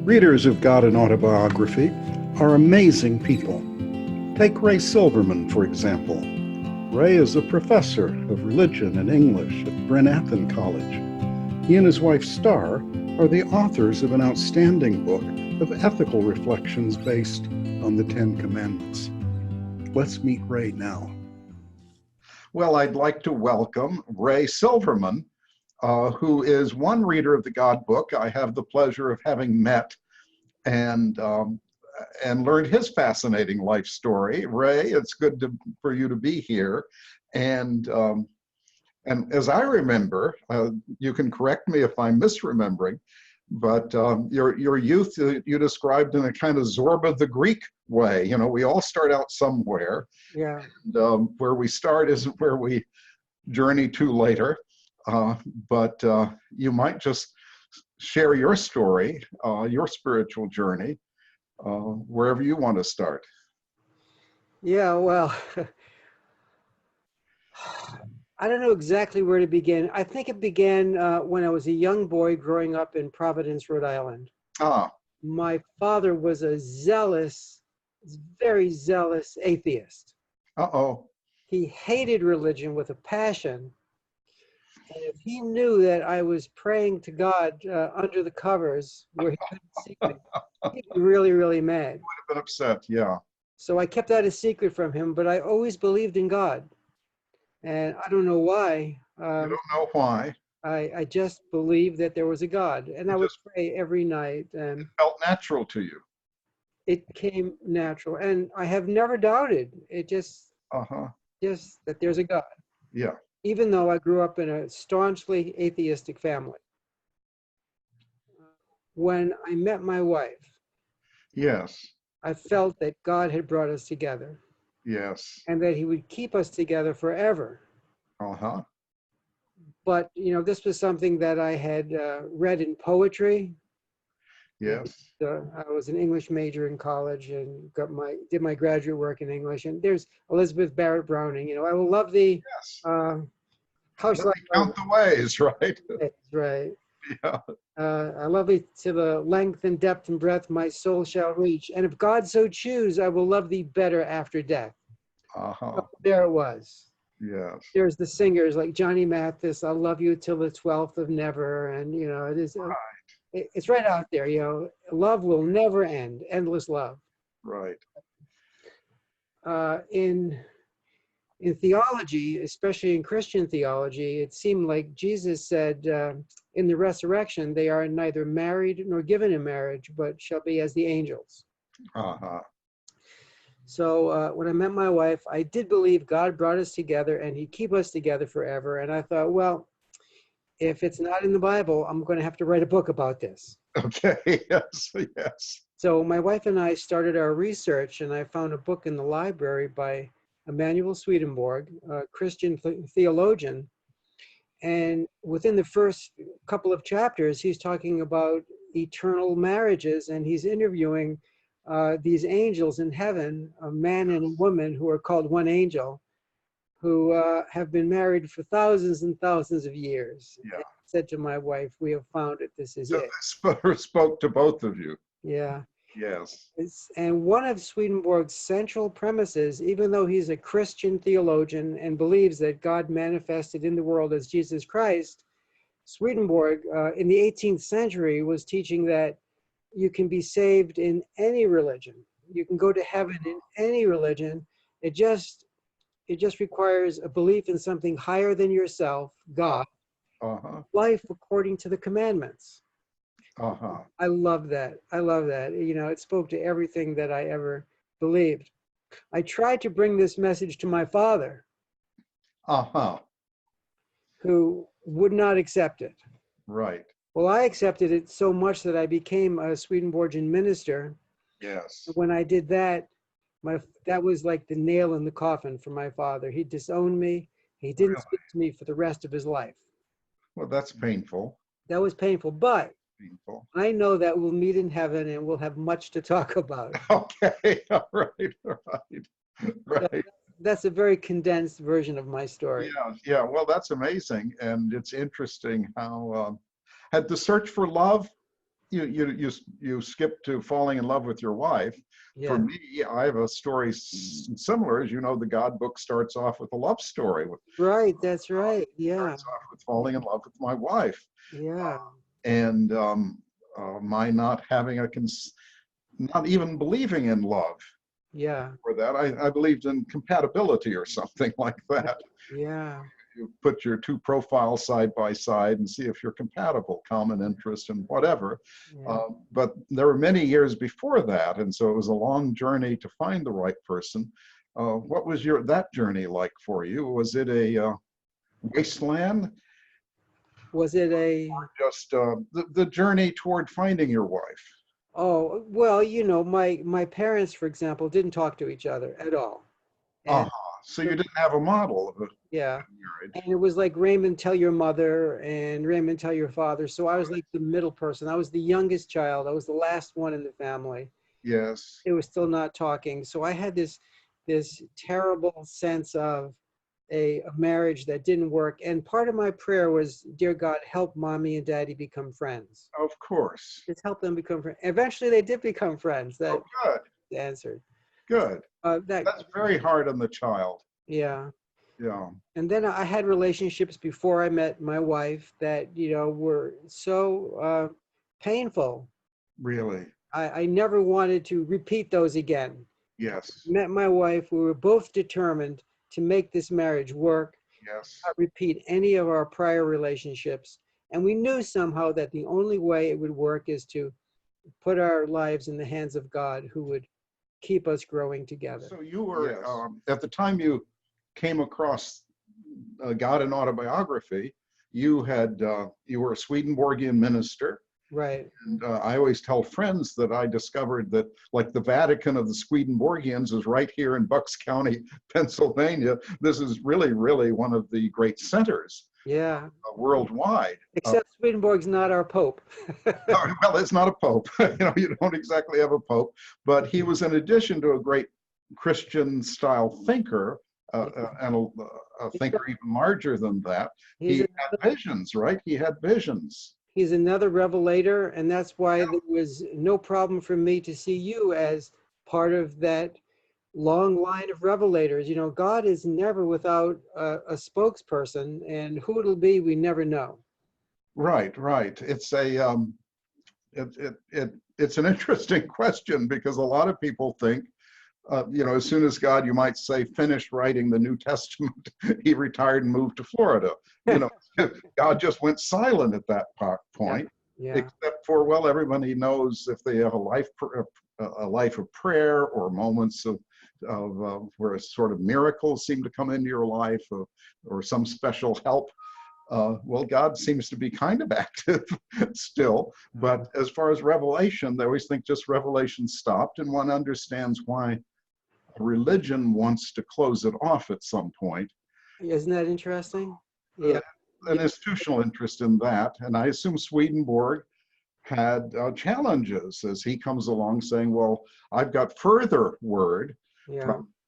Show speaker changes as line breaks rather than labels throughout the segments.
Readers who've got an autobiography are amazing people. Take Ray Silverman, for example. Ray is a professor of religion and English at Bryn Athyn College. He and his wife, Star, are the authors of an outstanding book of ethical reflections based on the Ten Commandments. Let's meet Ray now. Well, I'd like to welcome Ray Silverman, who is one reader of the God book I have the pleasure of having met and learned his fascinating life story. Ray, it's good for you to be here. And as I remember, you can correct me if I'm misremembering, but your youth you described in a kind of Zorba the Greek way. You know, we all start out somewhere.
Yeah.
And, where we start isn't where we journey to later. But you might just share your story, your spiritual journey, wherever you want to start.
Yeah, well, I don't know exactly where to begin. I think it began when I was a young boy growing up in Providence, Rhode Island.
Ah.
My father was a zealous, very zealous atheist.
Uh-oh.
He hated religion with a passion. And if he knew that I was praying to God under the covers where he couldn't see me, he'd be really, really mad.
Would have been upset, yeah.
So I kept that a secret from him, but I always believed in God. And I don't know why.
You don't know why.
I just believed that there was a God. And I would pray every night. And
it felt natural to you.
It came natural. And I have never doubted. It just that there's a God.
Yeah.
Even though I grew up in a staunchly atheistic family. When I met my wife,
yes,
I felt that God had brought us together.
Yes.
And that he would keep us together forever. But, you know, this was something that I had read in poetry.
Yes.
I was an English major in college and did my graduate work in English. And there's Elizabeth Barrett Browning, you know, I will love thee.
Yes.
How shall I
count the ways, right?
Right.
Yeah.
I love thee to the length and depth and breadth my soul shall reach. And if God so choose, I will love thee better after death. So there it was.
Yes.
There's the singers like Johnny Mathis, I'll love you till the 12th of never. And, you know, it is, it's right out there, you know, love will never end, endless love.
Right.
In theology, especially in Christian theology, it seemed like Jesus said in the resurrection, they are neither married nor given in marriage, but shall be as the angels. So when I met my wife, I did believe God brought us together and he'd keep us together forever. And I thought, well, if it's not in the Bible, I'm going to have to write a book about this.
Okay, yes, yes.
So my wife and I started our research, and I found a book in the library by Emanuel Swedenborg, a Christian theologian. And within the first couple of chapters, he's talking about eternal marriages, and he's interviewing these angels in heaven, a man and a woman who are called one angel, who have been married for thousands and thousands of years.
Yeah.
I said to my wife, we have found it, this is it.
Spoke to both of you.
Yeah.
Yes.
And one of Swedenborg's central premises, even though he's a Christian theologian and believes that God manifested in the world as Jesus Christ, Swedenborg in the 18th century was teaching that you can be saved in any religion. You can go to heaven in any religion. It just requires a belief in something higher than yourself, God, life according to the commandments. I love that. I love that. You know, it spoke to everything that I ever believed. I tried to bring this message to my father, who would not accept it.
Right.
Well, I accepted it so much that I became a Swedenborgian minister.
Yes.
When I did that, that was like the nail in the coffin for my father. He disowned me. He didn't speak to me for the rest of his life.
Well, that's painful.
That was painful, but I know that we'll meet in heaven and we'll have much to talk about.
Okay, all right. So
that's a very condensed version of my story.
Yeah. Well, that's amazing, and it's interesting how had the search for love,
you skip to falling in love with your wife. For
Yeah.
me, I have a story similar. As you know, the God book starts off with a love story.
Right. That's right. Yeah.
Starts off with falling in love with my wife,
Yeah.
and my not having not even believing in love.
Yeah.
For that, I believed in compatibility or something like that.
Yeah.
You put your two profiles side by side and see if you're compatible, common interest and whatever.
Yeah.
But there were many years before that, and so it was a long journey to find the right person. What was that journey like for you? Was it a wasteland,
Was it a,
or just the journey toward finding your wife?
oh, well, my parents, for example, didn't talk to each other at all. And
So you didn't have a model of a
yeah.
marriage.
And it was like, Raymond, tell your mother, and Raymond, tell your father. So I was like the middle person. I was the youngest child. I was the last one in the family.
Yes.
They were still not talking. So I had this terrible sense of a marriage that didn't work. And part of my prayer was, dear God, help mommy and daddy become friends.
Of course.
Just help them become friends. Eventually they did become friends. That
Oh, good.
answered.
Good.
That,
That's very hard on the child.
yeah.
Yeah.
And then I had relationships before I met my wife that, were so painful.
Really.
I never wanted to repeat those again.
Yes.
Met my wife. We were both determined to make this marriage work,
Yes.
not repeat any of our prior relationships. And we knew somehow that the only way it would work is to put our lives in the hands of God, who would keep us growing together.
So you were, at the time you came across God and Autobiography, you were a Swedenborgian minister.
Right.
And I always tell friends that I discovered that, like, the Vatican of the Swedenborgians is right here in Bucks County, Pennsylvania. This is really, really one of the great centers
Yeah.
worldwide.
Except Swedenborg's not our Pope.
Well, it's not a pope. You don't exactly have a pope, but he was, in addition to a great Christian style thinker, and a thinker even larger than that. He had visions, right? He had visions.
He's another revelator, and that's why there was no problem for me to see you as part of that long line of revelators. God is never without a spokesperson, and who it'll be, we never know.
Right, right. It's it's an interesting question, because a lot of people think, as soon as God, you might say, finished writing the New Testament, he retired and moved to Florida. God just went silent at that point.
Yeah.
Except for, well, everybody knows if they have a life of prayer, or moments of where a sort of miracles seem to come into your life, or some special help. Well, God seems to be kind of active still, but as far as revelation, they always think just revelation stopped, and one understands why religion wants to close it off at some point.
Isn't that interesting? Yeah.
An institutional interest in that, and I assume Swedenborg had challenges as he comes along saying, well, I've got further word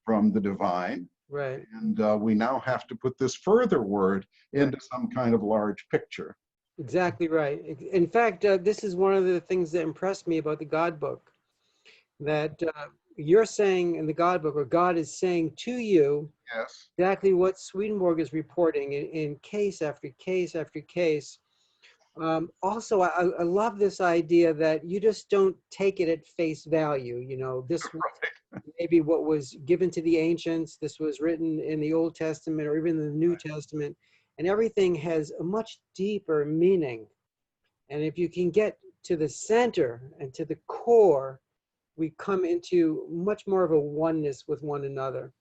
from the divine.
Right.
And we now have to put this further word into some kind of large picture.
Exactly right. In fact, this is one of the things that impressed me about the God book, that you're saying in the God book, or God is saying to you,
yes,
exactly what Swedenborg is reporting in case after case after case. Also, I love this idea that you just don't take it at face value. This was maybe what was given to the ancients. This was written in the Old Testament or even the New Testament, and everything has a much deeper meaning. And if you can get to the center and to the core, we come into much more of a oneness with one another.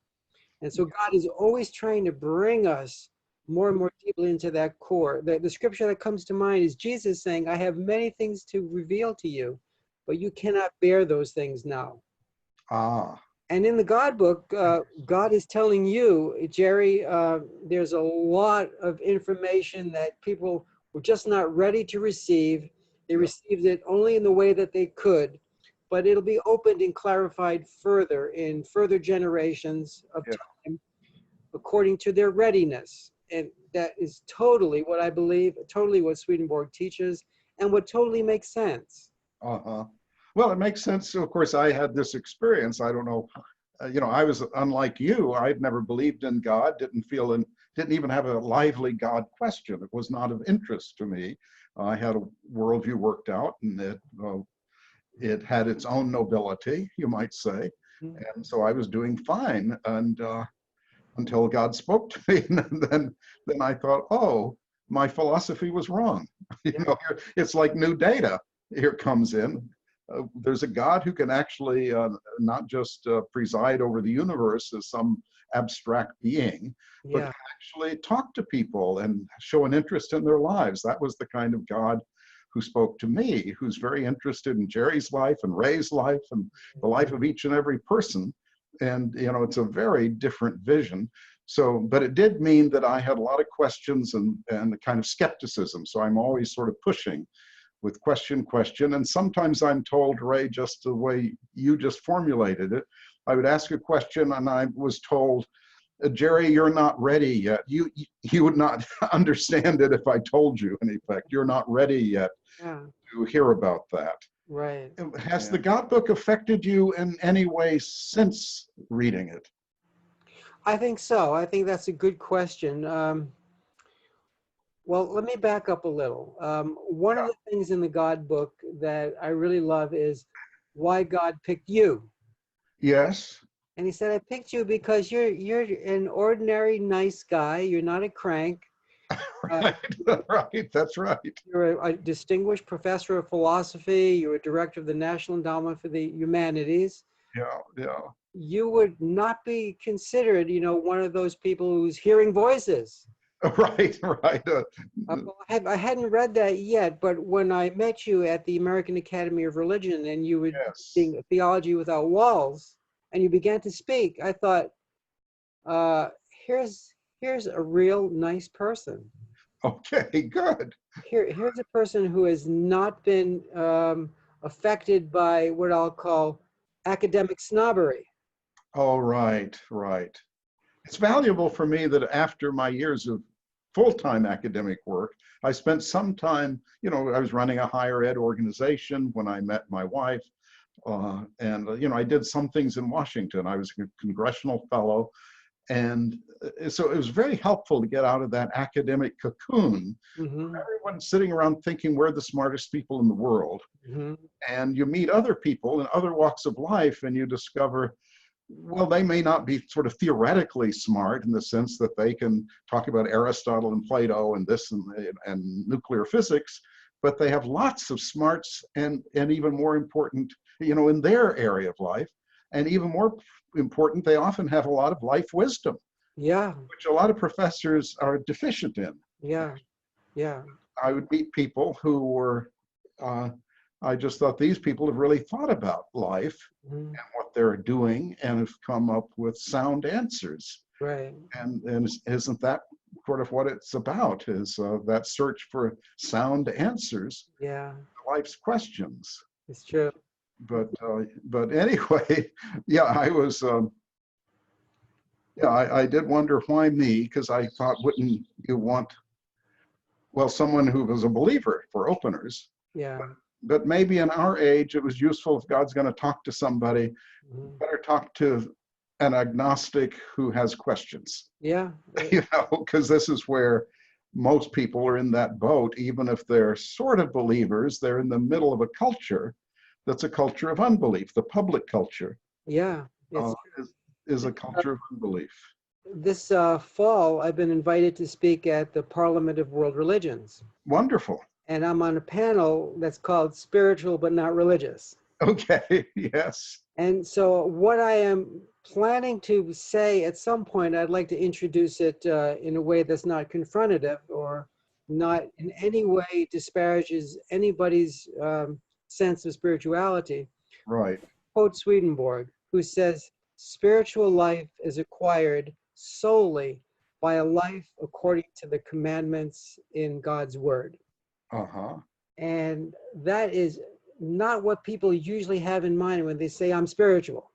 And so God is always trying to bring us more and more deeply into that core. The scripture that comes to mind is Jesus saying, I have many things to reveal to you, but you cannot bear those things now. And in the God book, God is telling you, Jerry, there's a lot of information that people were just not ready to receive. They received it only in the way that they could, but it'll be opened and clarified further in further generations of time, according to their readiness. And that is totally what I believe, totally what Swedenborg teaches, and what totally makes sense.
Uh-huh. Well, it makes sense. Of course, I had this experience. I don't know, I was unlike you. I'd never believed in God, didn't even have a lively God question. It was not of interest to me. I had a worldview worked out, and it had its own nobility, you might say.
Mhm.
And so I was doing fine, and until God spoke to me, and then I thought, oh, my philosophy was wrong.
Yeah.
It's like new data here comes in. There's a God who can actually not just preside over the universe as some abstract being, but
Yeah.
can actually talk to people and show an interest in their lives. That was the kind of God who spoke to me, who's very interested in Jerry's life and Ray's life and the life of each and every person. And, it's a very different vision. So, but it did mean that I had a lot of questions and a kind of skepticism. So I'm always sort of pushing with question. And sometimes I'm told, Ray, just the way you just formulated it, I would ask a question and I was told, Jerry, you're not ready yet. You would not understand it if I told you, in effect. You're not ready yet
Yeah.
to hear about that.
Right.
Has the God book affected you in any way since reading it?
I think so. I think that's a good question. Well, let me back up a little. One of the things in the God book that I really love is why God picked you.
Yes.
And he said, I picked you because you're an ordinary, nice guy. You're not a crank. Uh,
Right. Right. That's right.
you're a distinguished professor of philosophy. You're a director of the National Endowment for the Humanities.
Yeah. Yeah.
You would not be considered, one of those people who's hearing voices.
Right. Right.
Well, I hadn't read that yet, but when I met you at the American Academy of Religion and you were
Yes.
doing Theology Without Walls and you began to speak, I thought, uh, here's a real nice person.
Okay. Good.
Here's a person who has not been affected by what I'll call academic snobbery.
Oh, right. Right. It's valuable for me that after my years of full-time academic work, I spent some time, I was running a higher ed organization when I met my wife. I did some things in Washington. I was a congressional fellow. And so it was very helpful to get out of that academic cocoon.
Mm-hmm.
Everyone's sitting around thinking we're the smartest people in the world.
Mm-hmm.
And you meet other people in other walks of life and you discover, well, they may not be sort of theoretically smart in the sense that they can talk about Aristotle and Plato and this and nuclear physics, but they have lots of smarts and even more important, in their area of life. And even more important, they often have a lot of life wisdom,
Yeah,
which a lot of professors are deficient in.
yeah, yeah.
I would meet people who were, I just thought these people have really thought about life
Mm-hmm.
and what they're doing and have come up with sound answers.
Right.
And isn't that sort of what it's about, is that search for sound answers
Yeah,
to life's questions.
it's true.
But anyway, yeah, I did wonder why me, because I thought, wouldn't you want, well, someone who was a believer for openers?
Yeah.
But maybe in our age, it was useful if God's going to talk to somebody,
Mm-hmm.
better talk to an agnostic who has questions,
Yeah.
because this is where most people are in that boat. Even if they're sort of believers, they're in the middle of a culture that's a culture of unbelief. The public culture
Yeah. It's
is a culture of unbelief.
this fall, I've been invited to speak at the Parliament of World Religions,
Wonderful.
and I'm on a panel that's called Spiritual but Not Religious.
Okay, yes.
And so, what I am planning to say at some point, I'd like to introduce it in a way that's not confrontative or not in any way disparages anybody's sense of spirituality.
Right.
Quote Swedenborg, who says, spiritual life is acquired solely by a life according to the commandments in God's word.
Uh-huh.
And that is not what people usually have in mind when they say I'm spiritual.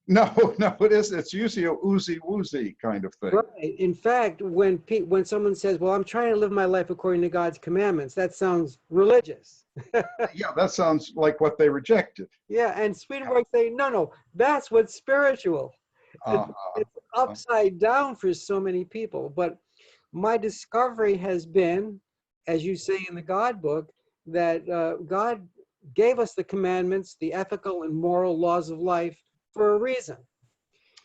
No, no, it is. It's usually a oozy woozy kind of thing.
Right. In fact, when someone says, "Well, I'm trying to live my life according to God's commandments," that sounds religious.
Yeah, that sounds like what they rejected.
Yeah, and Swedenborg saying, "No, no, that's what's spiritual." And
Uh,
it's upside down for so many people. But my discovery has been, as you say in the God book, that God gave us the commandments, the ethical and moral laws of life for a reason.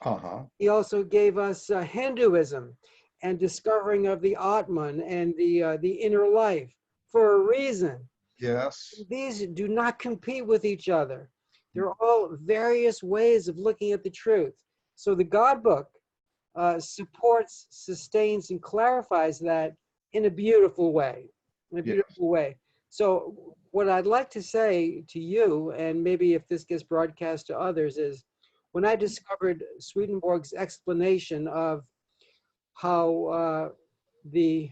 uh-huh.
He also gave us Hinduism and discovering of the Atman and the inner life for a reason.
Yes.
These do not compete with each other. They're all various ways of looking at the truth. So the God book supports, sustains, and clarifies that in a beautiful way. In a
Yes.
beautiful way. So what I'd like to say to you, and maybe if this gets broadcast to others, is when I discovered Swedenborg's explanation of how the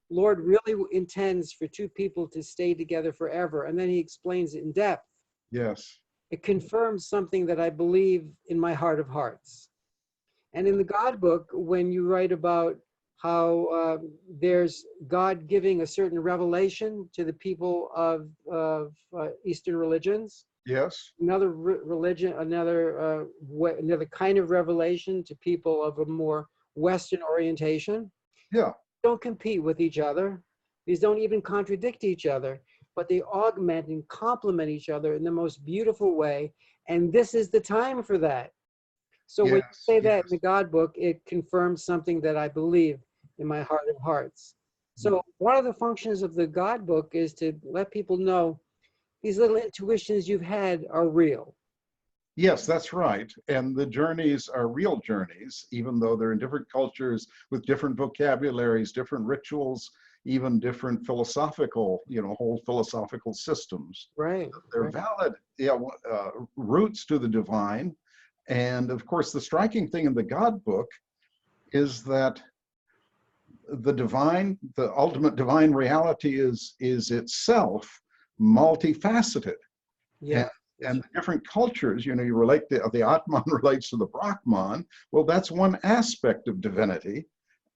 Lord really intends for two people to stay together forever, and then he explains it in depth,
Yes.
it confirms something that I believe in my heart of hearts. And in the God book, when you write about how there's God giving a certain revelation to the people of Eastern religions,
Yes.
another religion, another kind of revelation to people of a more Western orientation,
Yeah.
don't compete with each other. These don't even contradict each other, but they augment and complement each other in the most beautiful way. And this is the time for that. So when you
Yes.
say that in the
Yes.
God book, it confirms something that I believe in my heart of hearts. So one of the functions of the God book is to let people know these little intuitions you've had are real.
Yes, that's right. And the journeys are real journeys, even though they're in different cultures with different vocabularies, different rituals, even different philosophical, whole philosophical systems.
Right,
They're
right.
valid, yeah, roots to the divine. And of course, the striking thing in the God book is that the divine, the ultimate divine reality is itself multifaceted.
Yeah.
And the different cultures, you relate the Atman relates to the Brahman. Well, that's one aspect of divinity,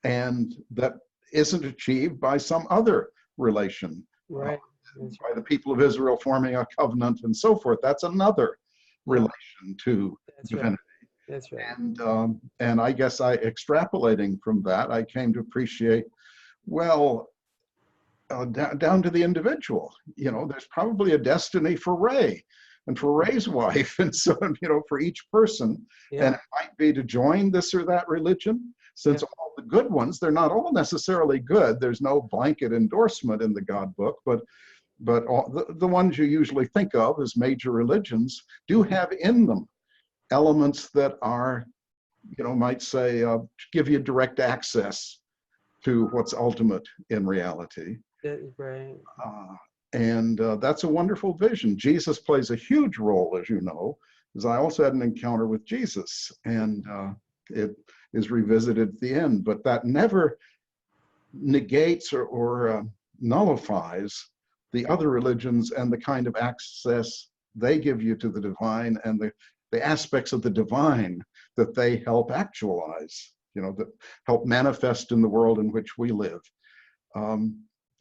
and that isn't achieved by some other relation,
Right.
by the people of Israel forming a covenant and so forth. That's another relation to
That's right.
divinity.
That's right.
And I guess extrapolating from that, I came to appreciate, well, down to the individual. There's probably a destiny for Ray and for Ray's wife, and so for each person.
Yeah.
And it might be to join this or that religion. Since all the good ones, they're not all necessarily good. There's no blanket endorsement in the God book, but all the ones you usually think of as major religions do have in them elements that are, might say, give you direct access to what's ultimate in reality.
Right.
And that's a wonderful vision. Jesus plays a huge role, as you know, because I also had an encounter with Jesus, and it is revisited at the end, but that never negates or nullifies the other religions and the kind of access they give you to the divine and the aspects of the divine that they help actualize, that help manifest in the world in which we live.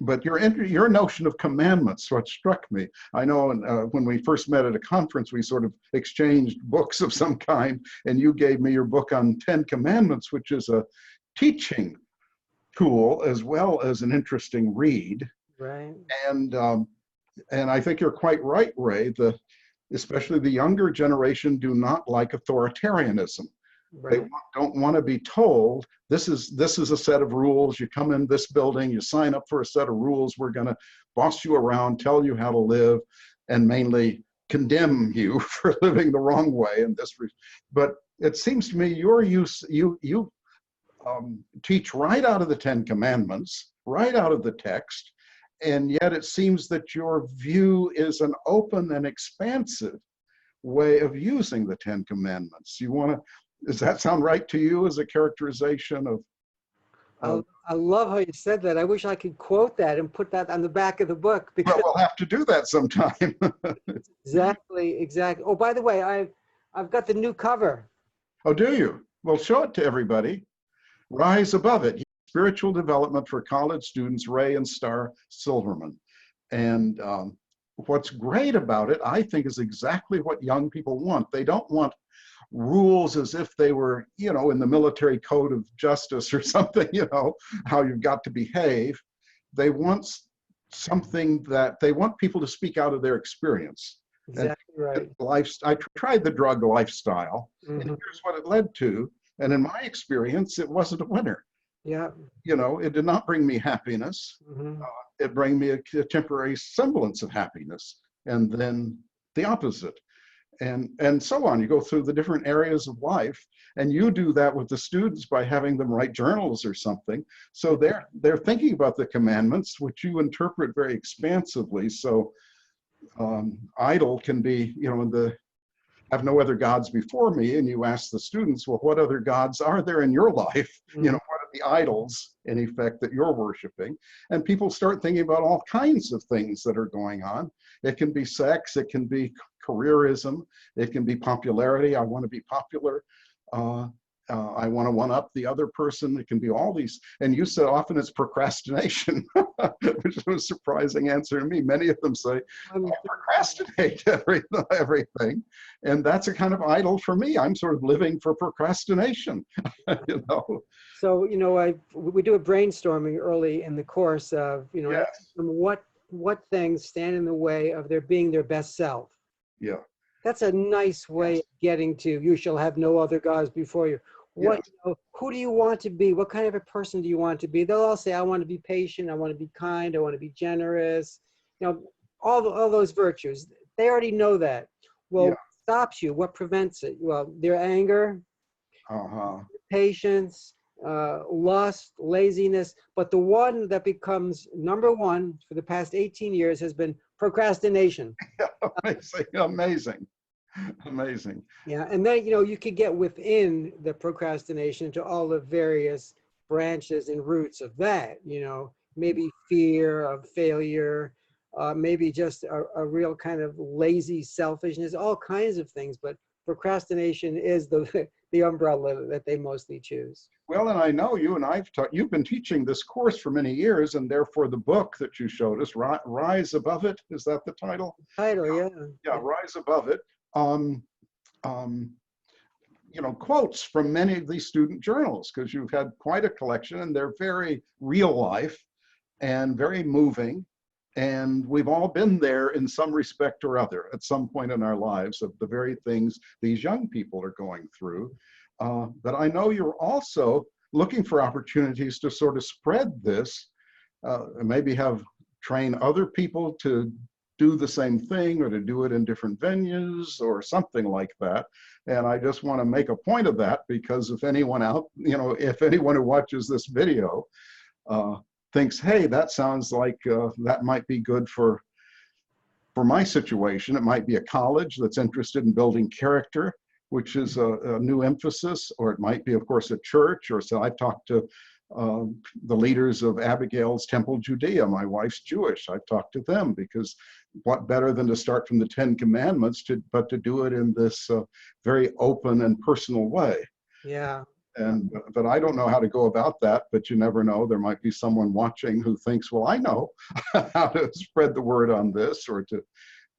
But your notion of commandments, what struck me, I know when we first met at a conference, we sort of exchanged books of some kind, and you gave me your book on 10 Commandments, which is a teaching tool as well as an interesting read.
Right.
And I think you're quite right, Ray. Especially the younger generation do not like authoritarianism.
Right.
They don't want to be told this is a set of rules. You come in this building, you sign up for a set of rules. We're going to boss you around, tell you how to live, and mainly condemn you for living the wrong way. But it seems to me you teach right out of the 10 Commandments, right out of the text, and yet it seems that your view is an open and expansive way of using the 10 Commandments. Does that sound right to you as a characterization of?
I love how you said that. I wish I could quote that and put that on the back of the book, because
Well, we'll have to do that sometime.
exactly. Oh, by the way, I've got the new cover.
Oh, do you? Well, show it to everybody. Rise Above It, Spiritual Development for College Students, Ray and Star Silverman. And what's great about it, I think, is exactly what young people want. They don't want rules as if they were, in the military code of justice or something, how you've got to behave. They want something that they want people to speak out of their experience.
Exactly right.
I tried the drug lifestyle, and
Mm-hmm.
here's what it led to. And in my experience, it wasn't a winner.
Yeah.
It did not bring me happiness.
Mm-hmm.
It brought me a temporary semblance of happiness, and then the opposite. And so on. You go through the different areas of life, and you do that with the students by having them write journals or something. So they're thinking about the commandments, which you interpret very expansively. So idle can be, have no other gods before me, and you ask the students, well, what other gods are there in your life?
Mm-hmm.
What are the idols, in effect, that you're worshiping? And people start thinking about all kinds of things that are going on. It can be sex, it can be careerism, it can be popularity. I want to be popular. I want to one up the other person. It can be all these. And you said often it's procrastination, which was a surprising answer to me. Many of them say, I procrastinate everything. And that's a kind of idol for me. I'm sort of living for procrastination,
So, we do a brainstorming early in the course of,
Yes.
what things stand in the way of their being their best self.
Yeah.
That's a nice way of getting to, you shall have no other gods before you. Who do you want to be? What kind of a person do you want to be? They'll all say, I want to be patient. I want to be kind. I want to be generous. All those virtues. They already know that. Well, what stops you? What prevents it? Well, their anger, patience, lust, laziness. But the one that becomes number one for the past 18 years has been procrastination.
Amazing.
Yeah, and then, you could get within the procrastination to all the various branches and roots of that, maybe fear of failure, maybe just a real kind of lazy selfishness, all kinds of things. But procrastination is the umbrella that they mostly choose.
Well, and I know you and you've been teaching this course for many years, and therefore the book that you showed us, Rise Above It, is that the title?
Yeah.
Yeah, Rise Above It. Quotes from many of these student journals, because you've had quite a collection, and they're very real life and very moving. And we've all been there in some respect or other at some point in our lives of the very things these young people are going through. But I know you're also looking for opportunities to sort of spread this, and maybe train other people to do the same thing, or to do it in different venues or something like that. And I just want to make a point of that, because if anyone if anyone who watches this video thinks, hey, that sounds like that might be good for my situation. It might be a college that's interested in building character, which is a new emphasis, or it might be, of course, a church. Or so I've talked to the leaders of Abigail's Temple Judea. My wife's Jewish. I've talked to them, because what better than to start from the 10 Commandments, but to do it in this very open and personal way.
Yeah.
But I don't know how to go about that, but you never know. There might be someone watching who thinks, well, I know how to spread the word on this, or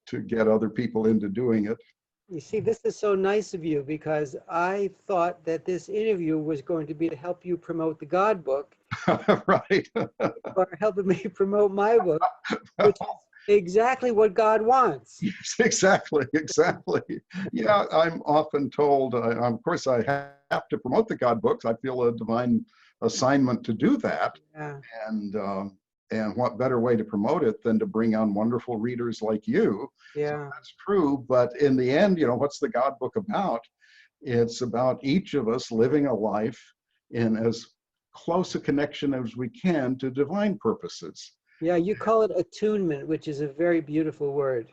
to get other people into doing it.
You see, this is so nice of you, because I thought that this interview was going to be to help you promote the God book.
Right.
Or helping me promote my book, which is exactly what God wants.
Yes, exactly. Yeah, I'm often told, of course, I have to promote the God books. I feel a divine assignment to do that.
Yeah.
And what better way to promote it than to bring on wonderful readers like you?
Yeah.
So that's true. But in the end, what's the God book about? It's about each of us living a life in as close a connection as we can to divine purposes.
Yeah, you call it attunement, which is a very beautiful word.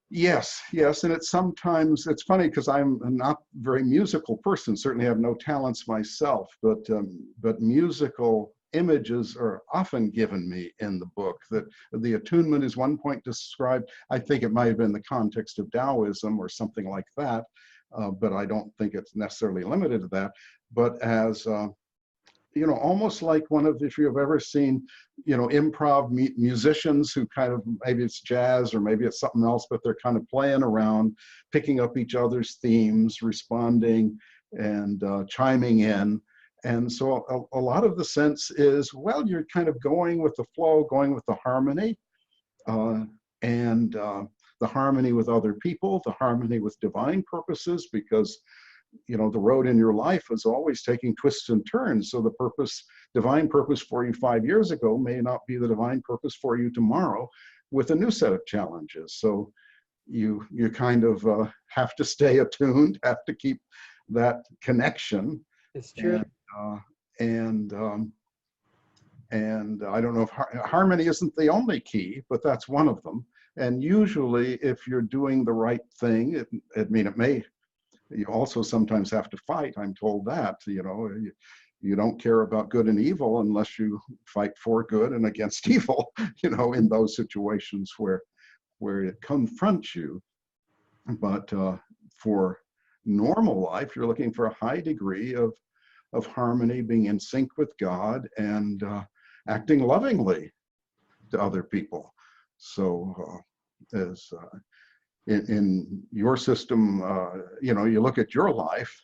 Yes, and it's funny, because I'm not a very musical person, certainly have no talents myself, but musical images are often given me in the book. That the attunement is one point described. I think it might have been the context of Taoism or something like that. but I don't think it's necessarily limited to that. But as almost like if you've ever seen, improv musicians who kind of, maybe it's jazz or maybe it's something else, but they're kind of playing around, picking up each other's themes, responding and chiming in. And so a lot of the sense is, well, you're kind of going with the flow, going with the harmony, and the harmony with other people, the harmony with divine purposes, because the road in your life is always taking twists and turns. So the divine purpose for you 5 years ago may not be the divine purpose for you tomorrow with a new set of challenges. So you kind of have to stay attuned, have to keep that connection.
It's true.
And I don't know if harmony isn't the only key, but that's one of them. And usually if you're doing the right thing, you also sometimes have to fight. I'm told that, you don't care about good and evil unless you fight for good and against evil, in those situations where it confronts you. But for normal life, you're looking for a high degree of harmony, being in sync with God, and acting lovingly to other people. So as in your system, you look at your life,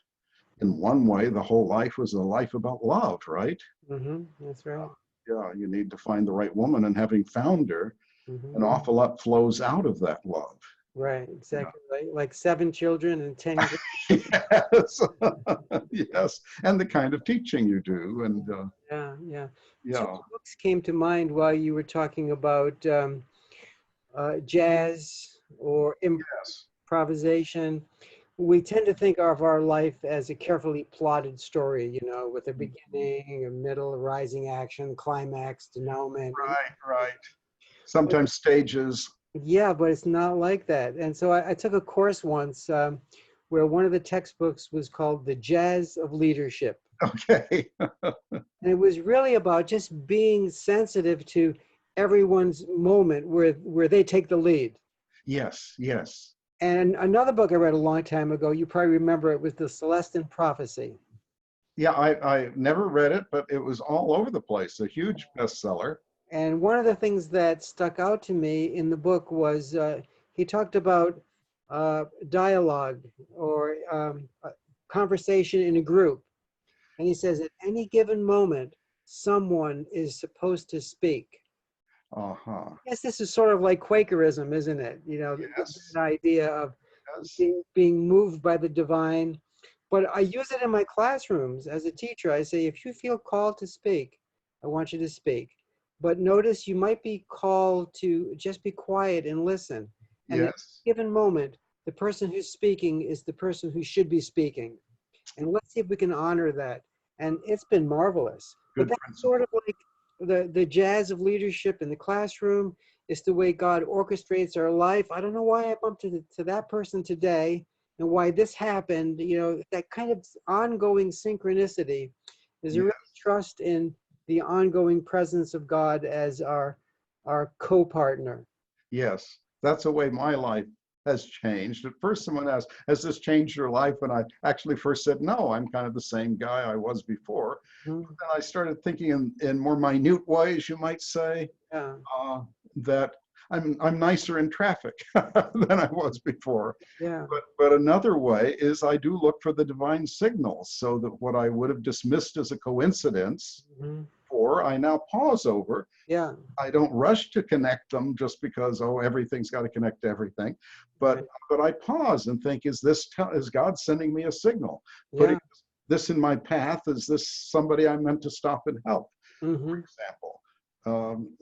in one way, the whole life was a life about love, right?
Mm-hmm. That's right.
Yeah, you need to find the right woman, and having found her,
Mm-hmm.
an awful lot flows out of that love.
Right, exactly. Yeah. Like 7 children and 10
Yes. Yes, and the kind of teaching you do, and
yeah.
yeah.
2 books came to mind while you were talking about jazz or
Yes.
improvisation. We tend to think of our life as a carefully plotted story, with a beginning, a middle, a rising action, climax, denouement.
Right. Sometimes stages.
Yeah, but it's not like that. And so I took a course once where one of the textbooks was called The Jazz of Leadership.
Okay.
And it was really about just being sensitive to everyone's moment where they take the lead.
Yes.
And another book I read a long time ago, you probably remember it, was The Celestine Prophecy.
Yeah, I never read it, but it was all over the place, a huge bestseller.
And one of the things that stuck out to me in the book was he talked about dialogue or conversation in a group. And he says, at any given moment, someone is supposed to speak.
Uh-huh.
I guess this is sort of like Quakerism, isn't it?
Yes.
The idea of
Yes.
being moved by the divine. But I use it in my classrooms as a teacher. I say, if you feel called to speak, I want you to speak. But notice you might be called to just be quiet and listen. And at a given moment, the person who's speaking is the person who should be speaking. And let's see if we can honor that. And it's been marvelous.
Good
But that's
principle.
sort of like the jazz of leadership in the classroom. It's the way God orchestrates our life. I don't know why I bumped to that person today and why this happened. That kind of ongoing synchronicity is a real trust in the ongoing presence of God as our co-partner.
Yes, that's the way my life has changed. At first, someone asked, has this changed your life? And I actually first said, no, I'm kind of the same guy I was before.
Mm-hmm.
But then I started thinking in more minute ways, you might say, that I'm nicer in traffic than I was before.
Yeah.
But another way is I do look for the divine signals, so that what I would have dismissed as a coincidence, or I now pause over.
Yeah.
I don't rush to connect them just because, everything's got to connect to everything. But I pause and think, is God sending me a signal? Putting this in my path, is this somebody I'm meant to stop and help, for example?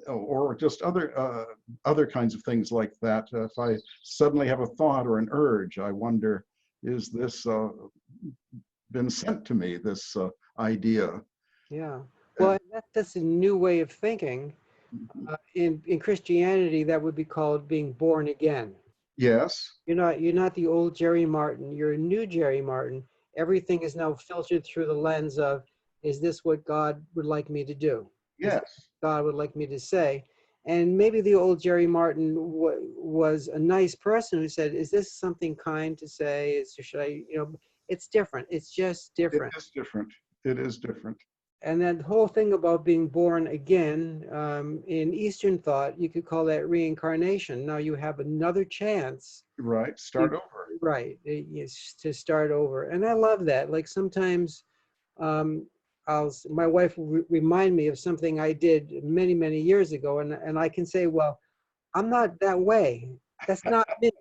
Or just other kinds of things like that. If I suddenly have a thought or an urge, I wonder, is this been sent to me, this idea?
Yeah. Well, that's a new way of thinking. In Christianity, that would be called being born again.
Yes.
You're not the old Jerry Martin. You're a new Jerry Martin. Everything is now filtered through the lens of, is this what God would like me to do?
Yes.
God would like me to say. And maybe the old Jerry Martin was a nice person who said, is this something kind to say? Should I, it's different. It's just different.
It is different. It is different.
And that whole thing about being born again, in Eastern thought, you could call that reincarnation. Now you have another chance.
Right. Start over.
Right. To start over. And I love that. Like sometimes my wife will remind me of something I did many, many years ago. And I can say, well, I'm not that way. That's not me.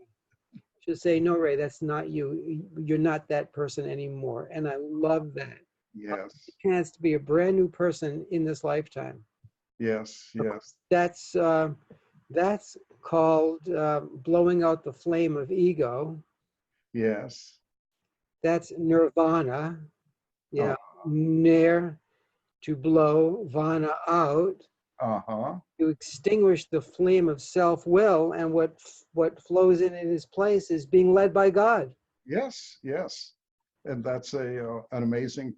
She'll say, no, Ray, that's not you. You're not that person anymore. And I love that.
Yes.
A chance to be a brand new person in this lifetime.
Yes. Yes.
That's called blowing out the flame of ego.
Yes.
That's nirvana. Yeah, nir, to blow, vana, out. To extinguish the flame of self-will, and what flows in its place is being led by God.
Yes. Yes. And that's an amazing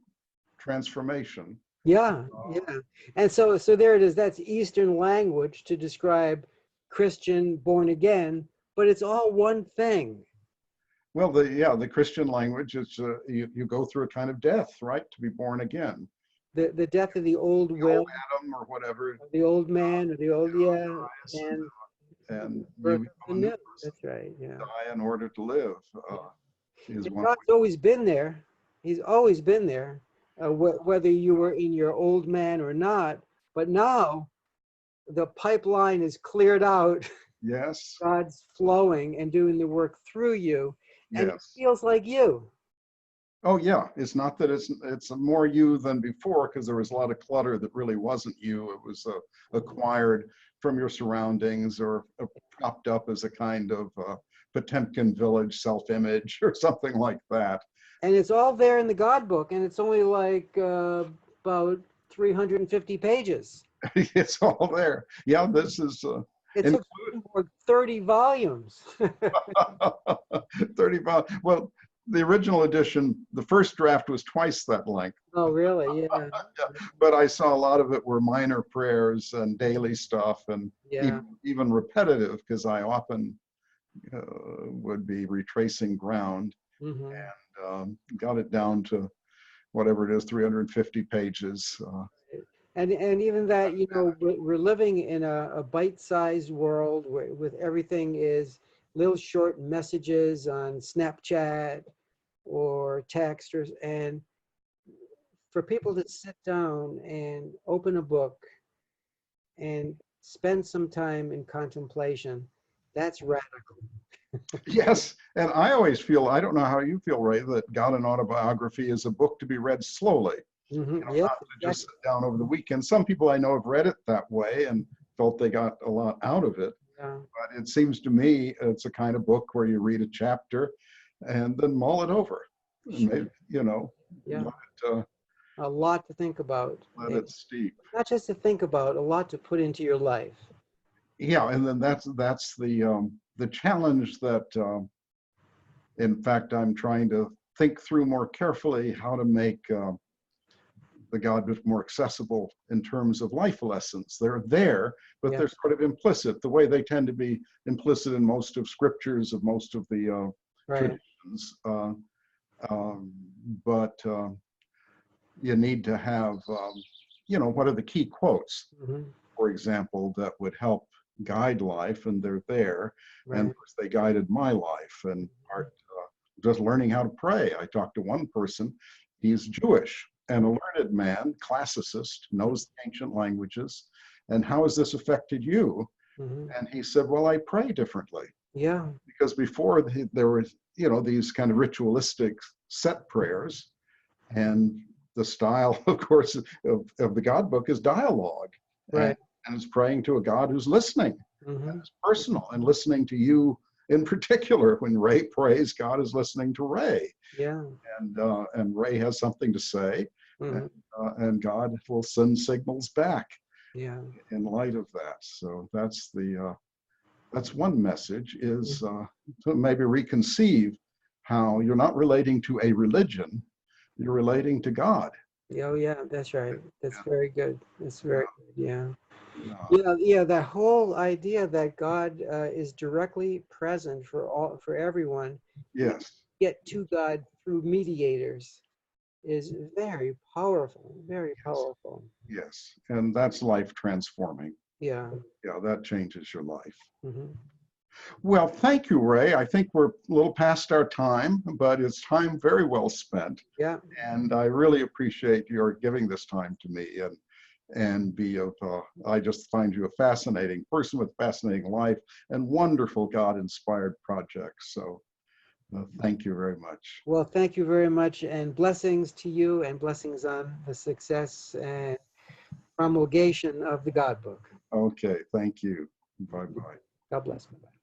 transformation.
Yeah, yeah. And so there it is. That's Eastern language to describe Christian born again, but it's all one thing.
Well, the Christian language is you go through a kind of death, right, to be born again.
The death of the old will,
old Adam or whatever,
the old man, or the old
and
birth
you
of the new. That's right. Yeah.
die in order to live. Is one
God's always been there. He's always been there, whether you were in your old man or not. But now the pipeline is cleared out.
Yes.
God's flowing and doing the work through you, and
Yes.
it feels like you.
Oh yeah, it's not that it's more you than before, because there was a lot of clutter that really wasn't you. It was acquired from your surroundings, or propped up as a kind of Potemkin village self-image or something like that.
And it's all there in the God book, and it's only like about 350 pages.
It's all there. Yeah, this is
It took 30 volumes.
30 volumes. Well, the original edition, the first draft was twice that length.
Oh, really? Yeah.
But I saw a lot of it were minor prayers and daily stuff, and even repetitive, because I often would be retracing ground, and got it down to whatever it is, 350 pages.
And even that, we're living in a bite-sized world with everything is little short messages on Snapchat or text, and for people to sit down and open a book and spend some time in contemplation, that's radical.
Yes, and I always feel, I don't know how you feel, Ray, that God and Autobiography is a book to be read slowly. Not to just sit down over the weekend. Some people I know have read it that way and felt they got a lot out of it. But it seems to me it's a kind of book where you read a chapter and then mull it over. Maybe,
a lot to think about.
Let it steep.
Not just to think about, a lot to put into your life.
Yeah, and then that's the challenge that, in fact, I'm trying to think through more carefully how to make the God more accessible in terms of life lessons. They're there, but they're sort of implicit, the way they tend to be implicit in most of scriptures of most of the traditions. But you need to have, what are the key quotes, for example, that would help guide life, and they're there. And of course, they guided my life, and just learning how to pray. I talked to one person, he's Jewish and a learned man, classicist, knows the ancient languages. And how has this affected you? And he said, well, I pray differently. Yeah. Because before there was, these kind of ritualistic set prayers, and the style, of course, of the God book is dialogue. And it's praying to a God who's listening. And it's personal, and listening to you in particular. When Ray prays, God is listening to Ray. Yeah. And Ray has something to say, and God will send signals back. Yeah. In light of that, so that's one message, is to maybe reconceive how you're not relating to a religion, you're relating to God.
Oh yeah, that's right. That's very good. That's very good. Yeah. Yeah, that whole idea that God is directly present for everyone,
Yes,
get to God through mediators is very powerful, very
yes,
powerful.
yes. And that's life transforming.
Yeah.
Yeah, that changes your life.
Hmm.
Well, thank you, Ray. I think we're a little past our time, but it's time very well spent.
Yeah.
And I really appreciate your giving this time to me and I just find you a fascinating person with a fascinating life and wonderful God-inspired projects. So thank you very much.
Well, thank you very much, and blessings to you, and blessings on the success and promulgation of the God Book.
Okay, thank you. Bye-bye.
God bless. Bye-bye.